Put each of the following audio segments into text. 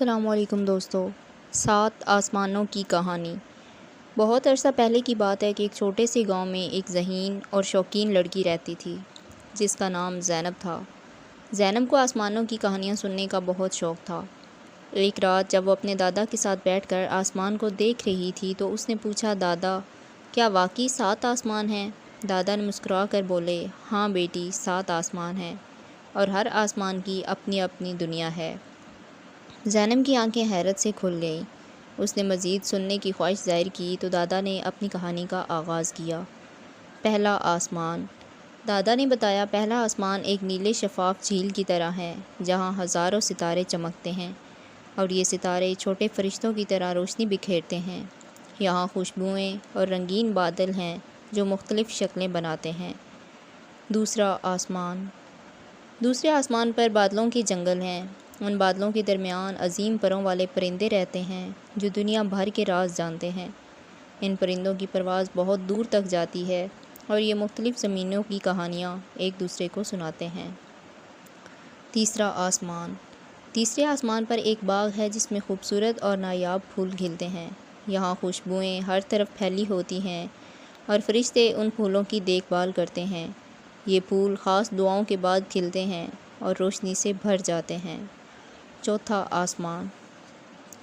السلام علیکم دوستو، 7 آسمانوں کی کہانی۔ بہت عرصہ پہلے کی بات ہے کہ ایک چھوٹے سے گاؤں میں ایک ذہین اور شوقین لڑکی رہتی تھی جس کا نام زینب تھا۔ زینب کو آسمانوں کی کہانیاں سننے کا بہت شوق تھا۔ ایک رات جب وہ اپنے دادا کے ساتھ بیٹھ کر آسمان کو دیکھ رہی تھی تو اس نے پوچھا، دادا کیا واقعی 7 آسمان ہیں؟ دادا نے مسکرا کر بولے، ہاں بیٹی، 7 آسمان ہیں اور ہر آسمان کی اپنی اپنی دنیا ہے۔ زینب کی آنکھیں حیرت سے کھل گئیں۔ اس نے مزید سننے کی خواہش ظاہر کی تو دادا نے اپنی کہانی کا آغاز کیا۔ پہلا آسمان۔ دادا نے بتایا، پہلا آسمان ایک نیلے شفاف جھیل کی طرح ہے جہاں ہزاروں ستارے چمکتے ہیں اور یہ ستارے چھوٹے فرشتوں کی طرح روشنی بکھیرتے ہیں۔ یہاں خوشبوئیں اور رنگین بادل ہیں جو مختلف شکلیں بناتے ہیں۔ دوسرا آسمان۔ دوسرے آسمان پر بادلوں کے جنگل ہیں۔ ان بادلوں کے درمیان عظیم پروں والے پرندے رہتے ہیں جو دنیا بھر کے راز جانتے ہیں۔ ان پرندوں کی پرواز بہت دور تک جاتی ہے اور یہ مختلف زمینوں کی کہانیاں ایک دوسرے کو سناتے ہیں۔ تیسرا آسمان۔ تیسرے آسمان پر ایک باغ ہے جس میں خوبصورت اور نایاب پھول کھلتے ہیں۔ یہاں خوشبوئیں ہر طرف پھیلی ہوتی ہیں اور فرشتے ان پھولوں کی دیکھ بھال کرتے ہیں۔ یہ پھول خاص دعاؤں کے بعد کھلتے ہیں اور روشنی سے بھر جاتے ہیں۔ چوتھا آسمان۔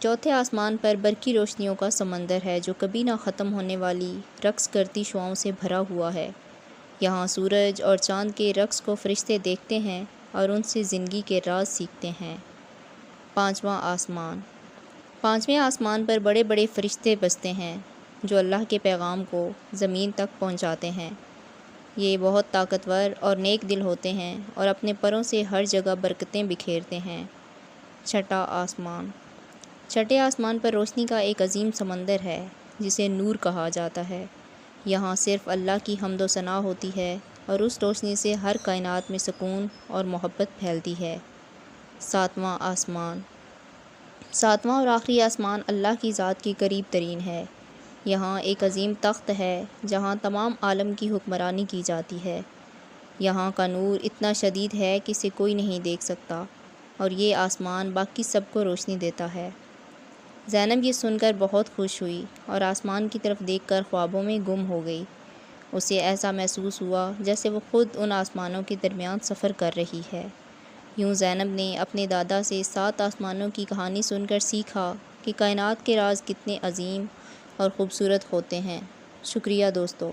چوتھے آسمان پر برقی روشنیوں کا سمندر ہے جو کبھی نہ ختم ہونے والی رقص کرتی شعاؤں سے بھرا ہوا ہے۔ یہاں سورج اور چاند کے رقص کو فرشتے دیکھتے ہیں اور ان سے زندگی کے راز سیکھتے ہیں۔ پانچواں آسمان۔ پانچویں آسمان پر بڑے بڑے فرشتے بستے ہیں جو اللہ کے پیغام کو زمین تک پہنچاتے ہیں۔ یہ بہت طاقتور اور نیک دل ہوتے ہیں اور اپنے پروں سے ہر جگہ برکتیں بکھیرتے ہیں۔ چھٹا آسمان۔ چھٹے آسمان پر روشنی کا ایک عظیم سمندر ہے جسے نور کہا جاتا ہے۔ یہاں صرف اللہ کی حمد و ثنا ہوتی ہے اور اس روشنی سے ہر کائنات میں سکون اور محبت پھیلتی ہے۔ ساتواں آسمان۔ ساتواں اور آخری آسمان اللہ کی ذات کے قریب ترین ہے۔ یہاں ایک عظیم تخت ہے جہاں تمام عالم کی حکمرانی کی جاتی ہے۔ یہاں کا نور اتنا شدید ہے کہ اسے کوئی نہیں دیکھ سکتا اور یہ آسمان باقی سب کو روشنی دیتا ہے۔ زینب یہ سن کر بہت خوش ہوئی اور آسمان کی طرف دیکھ کر خوابوں میں گم ہو گئی۔ اسے ایسا محسوس ہوا جیسے وہ خود ان آسمانوں کے درمیان سفر کر رہی ہے۔ یوں زینب نے اپنے دادا سے 7 آسمانوں کی کہانی سن کر سیکھا کہ کائنات کے راز کتنے عظیم اور خوبصورت ہوتے ہیں۔ شکریہ دوستو۔